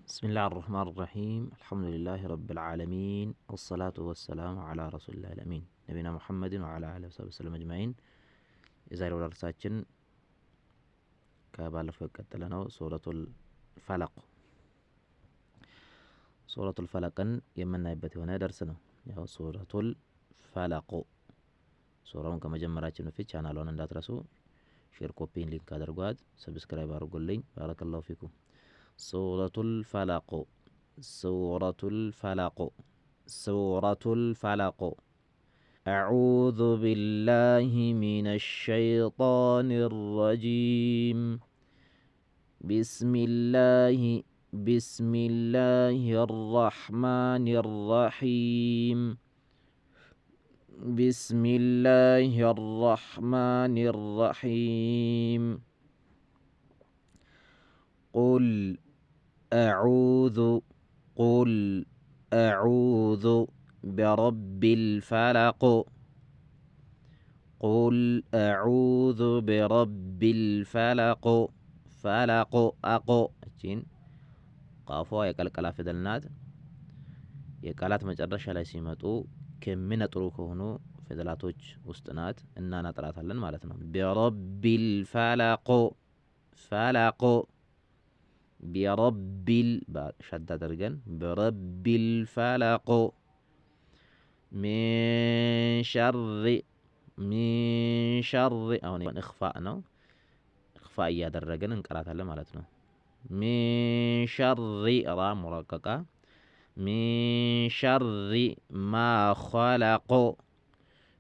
بسم الله الرحمن الرحيم الحمد لله رب العالمين والصلاة والسلام على رسول الله الأمين نبينا محمد وعلى آله وصحبه وسلم أجمعين إذا رسالتنا كبالفو قتلنا سورة الفلق يمنا يبت هنا درسنا يا سورة الفلق سورة كما جمراتنا في channel on እንዳትረሱ ሼር ኮፒን ሊንክ አድርጓት ሰብስክራይብ አድርጉልኝ ባረከላሁ ፊኩም سورة الفلق سورة الفلق سورة الفلق أعوذ بالله من الشيطان الرجيم بسم الله الرحمن الرحيم بسم الله الرحمن الرحيم قل أعوذ برب الفلق قل أعوذ برب الفلق فلق أقو أجين قافوا يقلقلا فدلنات የቃላት መጨረሻ ላይ ሲመጡ ከሚነጥሩ ከሆኑ ፊደላቶች ውስጥ ናት እና እናጥራታለን ማለት ነው። ቢረቢል ፈለቅ ቢረቢል ሸዳ አድርገን ቢረቢል ፈለቅ ሚን ሸሪ አሁን ኢኽፋእ ነው። ኢኽፋእ እያደረግን እንቀራታለን ማለት ነው። ሚን ሸሪ ራ ሙረቀቃ من شر ما خلق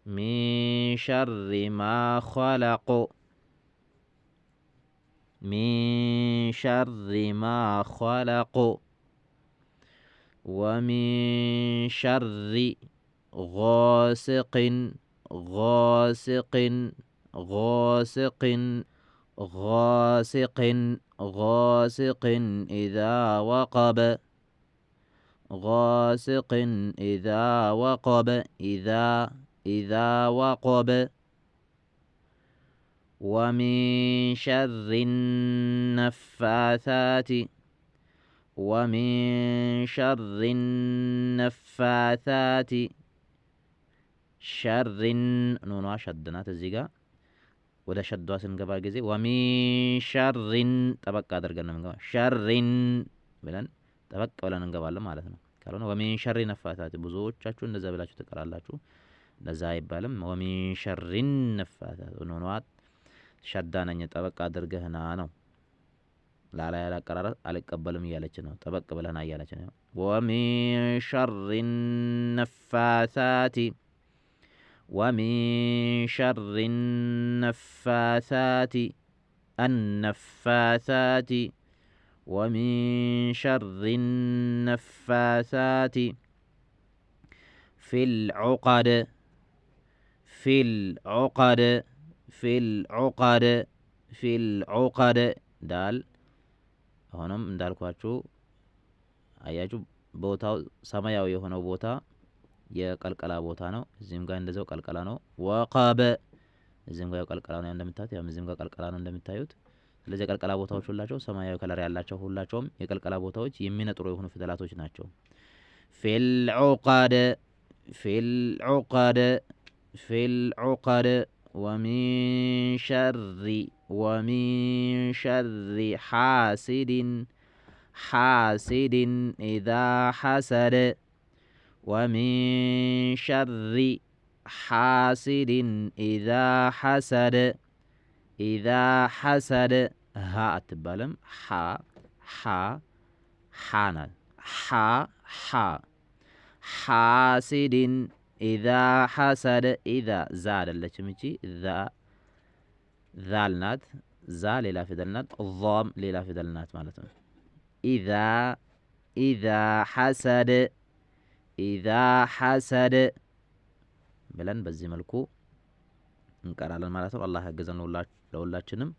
من شر ما خلق من شر ما خلق ومن شر غاسق غاسق غاسق غاسق غاسق إذا وقب غاسق إذا وقب إذا وقب ومن شر النفاثات شر نونها شدنا تزيغا ولا شدوا سنغبا غزي ومن شر طبق አድርገን ነው شر ብለን ጠበቅ ብለን እንገባለን ማለት ነው። ካልሆነ ወሚን ሸሪ ነፋታት ብዙዎቻችሁ እንደዛ ብላችሁ ትቀራላችሁ። እንደዛ አይባልም። ወሚን ሸሪ ነፋታት ሆኖዋት ሸዳነኝ ጠበቅ አድርገህና ነው። ላላ ያላቀራረ አልቀበልም እያለች ነው። ጠበቅ ብለህና እያለች ነው። ወሚን ሸሪ ነፋታት النفاثات ومن شر النفاثات في العقد ዳል አሁንም እንዳልኳችሁ አያችሁ ቦታው ሰማያዊ የሆነው ቦታ የቀልቀላ ቦታ ነው። እዚህም ጋር እንደዛው ቀልቀላ ነው። ወቀበ እዚህም ጋር ቀልቀላ ነው እንደምታዩት፣ ያም እዚህም ጋር ቀልቀላ ነው እንደምታዩት። ስለዚህ የቀልቀላ ቦታዎች ሁላቸው ሰማያዊ ከለር ያላቸው ሁላቸውም የቀልቀላ ቦታዎች የሚነጥሩ የሆኑ ፊደላቶች ናቸው። ፊል ዑቀድ ወሚን ሸሪ ሓሲድን ኢዛ ሐሰደ ومن شر حاسد إذا حسد ها أتبالم حاسد إذا حسد إذا زاد اللي ذالنات زا للا فدلنات الضام للا فدلنات مالتهم إذا حسد إذا حسد بلن بزي ملكو እንቀራለን ማለት ነው። አላህ ያገዘን ለሁላችንም።